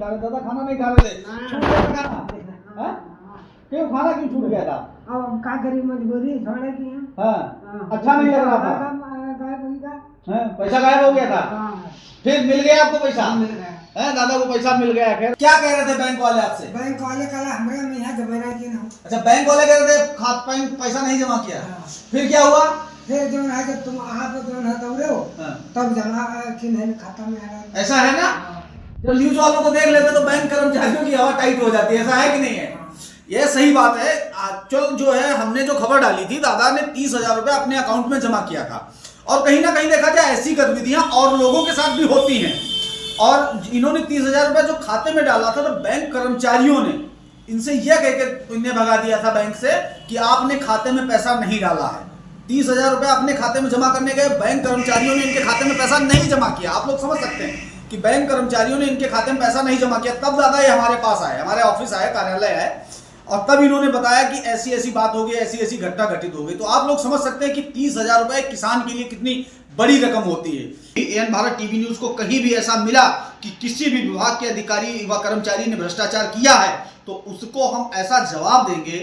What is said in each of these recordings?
खा रहे दादा, खाना नहीं खा रहे थे, छूट गया खाना। क्यों खाना क्यों छूट गया था? अब क्या करी, मजबूरी छोड़े की। हाँ, अच्छा नहीं लग रहा था। पैसा गायब हो गया था, फिर मिल गया आपको पैसा? मिल गया है, दादा को पैसा मिल गया। खैर, क्या कह रहे थे बैंक वाले आपसे? बैंक वाले कल हमारे में यहाँ जमा की ना। अच्छा, बैंक वाले कह रहे थे खाते में पैसा नहीं जमा किया। फिर क्या हुआ? फिर जो है जब तुम आप जो है दौड़े हो तब जमा कि नहीं खाता में आ रहा। ऐसा है ना, जब न्यूज वालों को देख लेते तो बैंक कर्मचारियों की हवा टाइट हो जाती है, ऐसा है कि नहीं है? ये सही बात है। चल जो है, हमने जो खबर डाली थी, दादा ने 30,000 रुपए अपने अकाउंट में जमा किया था। और कहीं ना कहीं देखा जाए ऐसी गतिविधियां और लोगों के साथ भी होती हैं। और इन्होंने 30,000 रुपए जो खाते में डाला था, तो बैंक कर्मचारियों ने इनसे यह कह के इन्हें भगा दिया था बैंक से कि आपने खाते में पैसा नहीं डाला है। 30,000 रुपए अपने खाते में जमा करने गए, बैंक कर्मचारियों ने इनके खाते में पैसा नहीं जमा किया। आप लोग समझ सकते हैं कि बैंक कर्मचारियों ने इनके खाते में पैसा नहीं जमा किया। तब दादा ये हमारे पास आए, हमारे ऑफिस आए, कार्यालय आए, और तब इन्होंने बताया कि ऐसी ऐसी बात हो गई, ऐसी ऐसी घटना घटित हो गई। तो आप लोग समझ सकते हैं कि 30,000 रुपए किसान के लिए कितनी बड़ी रकम होती है। एएन भारत टीवी न्यूज को कहीं भी ऐसा मिला कि किसी भी विभाग के अधिकारी व कर्मचारी ने भ्रष्टाचार किया है, तो उसको हम ऐसा जवाब देंगे।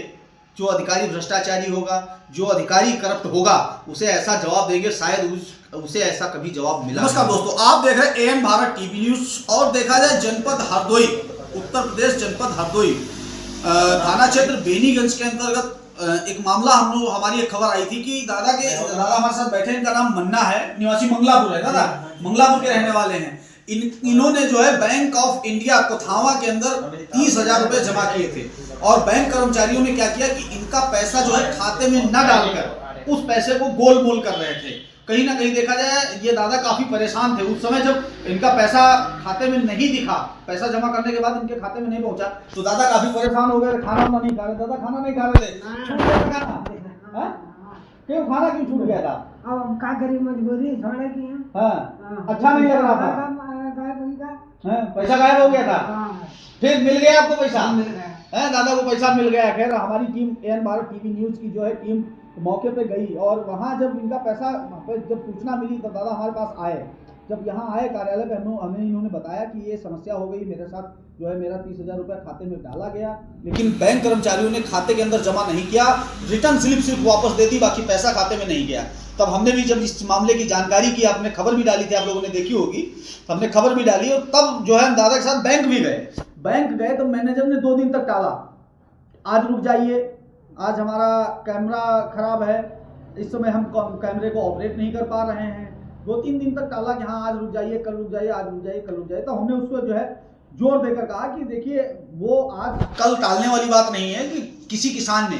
जो अधिकारी भ्रष्टाचारी होगा, जो अधिकारी करप्ट होगा, उसे ऐसा जवाब देंगे, शायद उसे ऐसा कभी जवाब मिला। नमस्कार दोस्तों, आप देख रहे हैं एएन भारत टीवी न्यूज। और देखा जाए जनपद हरदोई, उत्तर प्रदेश जनपद हरदोई थाना क्षेत्र बेनीगंज के अंतर्गत एक मामला हमारी एक खबर आई थी कि दादा हमारे साथ बैठे, इनका नाम मन्ना है, निवासी मंगलापुर है। दादा मंगलापुर के रहने वाले हैं। इन्होंने जो है बैंक ऑफ इंडिया कोथावा के अंदर 30,000 रुपए जमा किए थे। और बैंक कर्मचारियों ने क्या किया कि इनका पैसा जो है खाते में न डालकर उस पैसे को गोलमोल कर रहे थे। कहीं ना कहीं देखा जाए ये दादा काफी परेशान थे उस समय, जब इनका पैसा खाते में नहीं दिखा, पैसा जमा करने के बाद इनके खाते में नहीं पहुंचा, तो दादा काफी परेशान हो गए। खाना नहीं खा रहे दादा, खाना नहीं खा रहे थे, छूट गया खाना। क्यों खाना क्यों छूट गया था? अब क्या करी, मजबूरी छोड़े की। अच्छा नहीं लग रहा था, पैसा गायब हो गया था, फिर मिल गया आपको पैसा? मिल गया है, दादा को पैसा मिल गया। खैर, हमारी team AN Bharat TV news की जो है टीम मौके पे गई, और वहाँ जब इनका पैसा जब सूचना मिली तो दादा हमारे पास आए। जब यहाँ आए कार्यालय पे, हमें इन्होंने बताया कि ये समस्या हो गई, मेरे साथ जो है मेरा 30,000 रुपये खाते में डाला गया, लेकिन बैंक कर्मचारियों ने खाते के अंदर जमा नहीं किया, रिटर्न स्लिप सिर्फ वापस दे दी, बाकी पैसा खाते में नहीं गया। तब हमने भी जब इस मामले की जानकारी की, आपने खबर भी डाली थी, आप लोगों ने देखी होगी, तो हमने खबर भी डाली, और तब जो है दादा के साथ बैंक भी गए। बैंक गए तो मैनेजर ने 2 दिन तक टाला, आज रुक जाइए, आज हमारा कैमरा खराब है, इस समय हम कैमरे को ऑपरेट नहीं कर पा रहे हैं। 2-3 दिन तक टाला कि हाँ आज रुक जाइए, कल रुक जाइए, आज रुक जाइए, कल रुक जाइए। तो हमने उसको जो है जोर देकर कहा कि देखिए, वो आज कल टालने वाली बात नहीं है कि किसी किसान ने,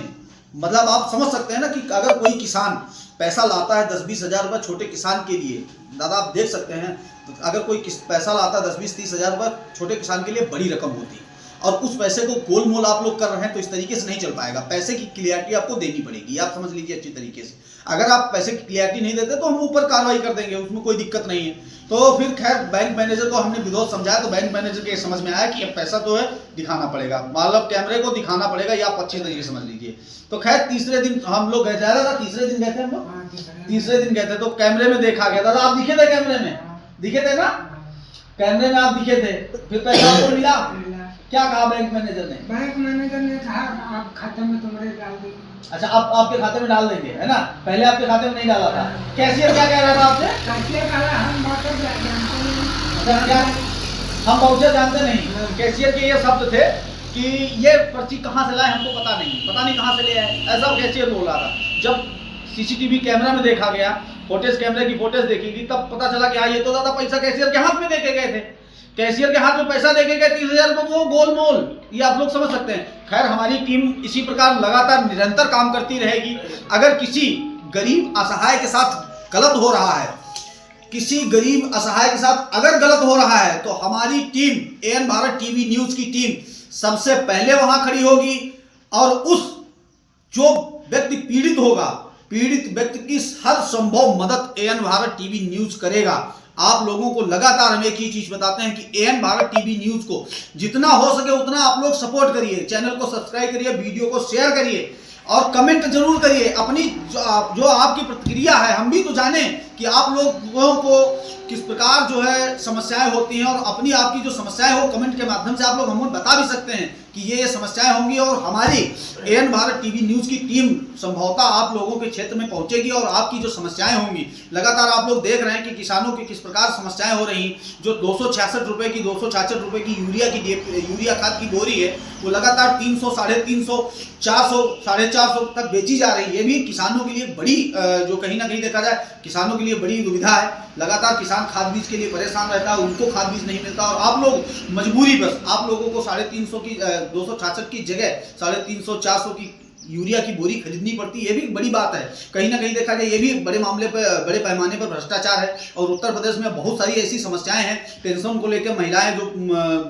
मतलब आप समझ सकते हैं ना कि अगर कोई किसान पैसा लाता है 10-20 हज़ार रुपये, छोटे किसान के लिए, दादा आप देख सकते हैं, अगर कोई पैसा लाता है 10-20-30 हज़ार रुपये, छोटे किसान के लिए बड़ी रकम होती है। और उस पैसे को गोलमोल आप लोग कर रहे हैं, तो इस तरीके से नहीं चल पाएगा। पैसे की क्लियरिटी आपको देनी पड़ेगी, आप समझ लीजिए अच्छी तरीके से। अगर आप पैसे की क्लियरिटी नहीं देते तो हम ऊपर कार्रवाई कर देंगे, उसमें कोई दिक्कत नहीं है। तो फिर खैर बैंक मैनेजर को हमने विरोध समझाया, तो बैंक मैनेजर के समझ में आया कि अब पैसा तो है दिखाना पड़ेगा, मतलब कैमरे को दिखाना पड़ेगा, या आप अच्छे तरीके से समझ लीजिए। तो खैर तीसरे दिन हम लोग गए, जा रहा था, तीसरे दिन गए थे हम लोग, तीसरे दिन गए थे, तो कैमरे में देखा गया। दादा आप दिखे थे कैमरे में, दिखे थे ना, कैमरे में आप दिखे थे। फिर पैसा आपको मिला? क्या कहा बैंक मैनेजर ने? बैंक मैनेजर ने कहा आप खाते में तुम्हारे डाल देंगे। अच्छा, आप आपके खाते में डाल देंगे, है ना? पहले आपके खाते में नहीं डाला था। कैशियर क्या कह रहा था आपसे? कैशियर कहा हम वाउचर जानते नहीं। क्या हम वाउचर जानते नहीं? कैशियर के ये शब्द थे कि ये पर्ची कहाँ से लाए हमको पता नहीं कहाँ से ले आए, ऐसा कैशियर बोल रहा था। जब सीसीटीवी कैमरा में देखा गया, फुटेज कैमरे की फुटेज देखी गई, तब पता चला कि हाँ ये तो दादा पैसा कैशियर के हाथ में देके गए थे, कैशियर के हाथ में पैसा देके गए 30,000 रुपये, वो गोलमोल, ये आप लोग समझ सकते हैं। खैर, हमारी टीम इसी प्रकार लगातार निरंतर काम करती रहेगी। अगर किसी गरीब असहाय के साथ गलत हो रहा है, किसी गरीब असहाय के साथ अगर गलत हो रहा है, तो हमारी team AN Bharat TV news की टीम सबसे पहले वहां खड़ी होगी, और उस जो व्यक्ति पीड़ित होगा, पीड़ित व्यक्ति की हर संभव मदद एएन भारत टीवी न्यूज करेगा। आप लोगों को लगातार हम एक ही चीज बताते हैं कि एएन भारत टीवी न्यूज को जितना हो सके उतना आप लोग सपोर्ट करिए, चैनल को सब्सक्राइब करिए, वीडियो को शेयर करिए, और कमेंट जरूर करिए। अपनी जो आपकी प्रतिक्रिया है, हम भी तो जाने कि आप लोगों को किस प्रकार जो है समस्याएं होती हैं, और अपनी आपकी जो समस्याएं हो कमेंट के माध्यम से आप लोग हमें बता भी सकते हैं कि ये समस्याएं होंगी, और हमारी एएन भारत टीवी न्यूज़ की टीम संभवतः आप लोगों के क्षेत्र में पहुंचेगी और आपकी जो समस्याएं होंगी, लगातार आप लोग देख रहे हैं कि किसानों की किस प्रकार समस्याएं हो रही, जो 266 रुपये की यूरिया खाद की बोरी है वो लगातार 300, 350, 400, 450 तक बेची जा रही है। ये भी किसानों के लिए बड़ी जो कहीं ना कहीं देखा जाए किसानों के लिए बड़ी दुविधा है। लगातार किसान खाद बीज के लिए परेशान रहता है, उनको खाद बीज नहीं मिलता, और आप लोग मजबूरी बस आप लोगों को 350 की 266 की जगह 350, 400 की यूरिया की बोरी खरीदनी पड़ती है। ये भी बड़ी बात है, कहीं ना कहीं देखा जाए ये भी बड़े मामले पर, बड़े पैमाने पर भ्रष्टाचार है। और उत्तर प्रदेश में बहुत सारी ऐसी समस्याएं हैं, पेंशन को लेकर महिलाएं, जो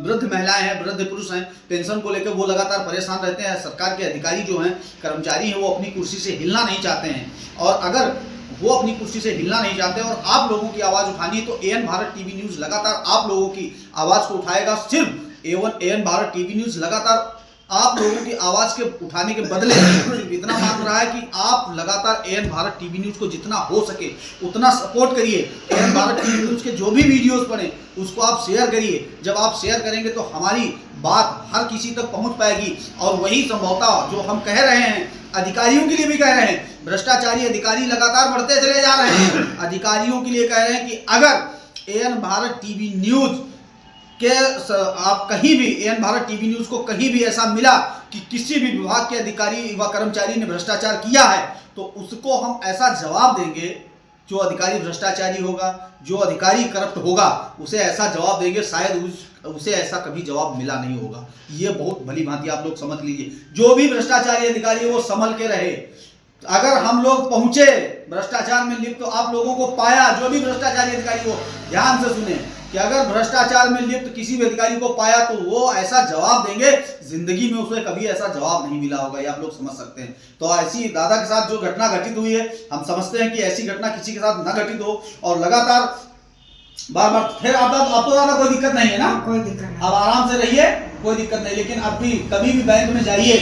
वृद्ध महिलाएं हैं, वृद्ध पुरुष हैं, पेंशन को लेकर वो लगातार परेशान रहते हैं। सरकार के अधिकारी जो हैं, कर्मचारी हैं, वो अपनी कुर्सी से हिलना नहीं चाहते हैं, और अगर वो अपनी कुर्सी से हिलना नहीं चाहते और आप लोगों की आवाज़ उठानी है तो एएन भारत टीवी न्यूज़ लगातार आप लोगों की आवाज़ को उठाएगा। सिर्फ एएन भारत टीवी न्यूज़ लगातार आप लोगों की आवाज़ के उठाने के बदले सिर्फ इतना मांग रहा है कि आप लगातार एएन भारत टीवी न्यूज़ को जितना हो सके उतना सपोर्ट करिए। एएन भारत टीवी न्यूज़ के जो भी वीडियोस पड़े उसको आप शेयर करिए। जब आप शेयर करेंगे तो हमारी बात हर किसी तक पहुंच पाएगी, और वही संभवतः जो हम कह रहे हैं अधिकारियों के लिए भी कह रहे हैं, भ्रष्टाचारी अधिकारी लगातार बढ़ते चले जा रहे हैं, अधिकारियों के लिए कह रहे हैं कि अगर एएन भारत टीवी न्यूज़ के आप कहीं भी एएन भारत टीवी न्यूज़ को कहीं भी ऐसा मिला कि किसी भी विभाग के अधिकारी व कर्मचारी ने भ्रष्टाचार किया है तो उसको हम ऐसा जवाब देंगे, जो अधिकारी भ्रष्टाचारी होगा, जो अधिकारी करप्ट होगा, उसे ऐसा जवाब देंगे, शायद उसे ऐसा कभी जवाब मिला नहीं होगा। ये बहुत भली भांति आप लोग समझ लीजिए। जो भी भ्रष्टाचारी अधिकारी है वो संभल के रहे। अगर हम लोग पहुंचे भ्रष्टाचार में लिप्त, तो आप लोगों को पाया, जो भी भ्रष्टाचारी अधिकारी हो ध्यान से सुने कि अगर भ्रष्टाचार में लिप्त किसी भी अधिकारी को पाया तो वो ऐसा जवाब देंगे, जिंदगी में उसे कभी ऐसा जवाब नहीं मिला होगा। ये आप लोग समझ सकते हैं। तो ऐसी दादा के साथ जो घटना घटित हुई है, हम समझते हैं कि ऐसी घटना किसी के साथ न घटित हो, और लगातार बार बार फिर आपको ज्यादा कोई दिक्कत नहीं है ना, कोई दिक्कत नहीं, अब आराम से रहिए, कोई दिक्कत नहीं। लेकिन अब भी कभी भी बैंक में जाइए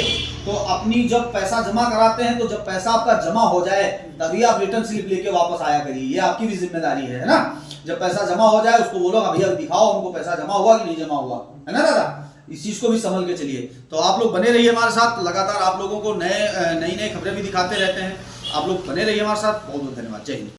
तो अपनी जब पैसा जमा कराते हैं तो जब पैसा आपका जमा हो जाए तभी आप रिटर्न स्लिप लेके वापस आया करिए, ये आपकी भी जिम्मेदारी है ना। जब पैसा जमा हो जाए उसको बोलो भैया दिखाओ हमको पैसा जमा हुआ कि नहीं जमा हुआ, है ना दादा। इस चीज को भी संभल के चलिए। तो आप लोग बने रहिए हमारे साथ, लगातार आप लोगों को नई नई खबरें भी दिखाते रहते हैं। आप लोग बने रहिए हमारे साथ। बहुत बहुत धन्यवाद। जय हिंद।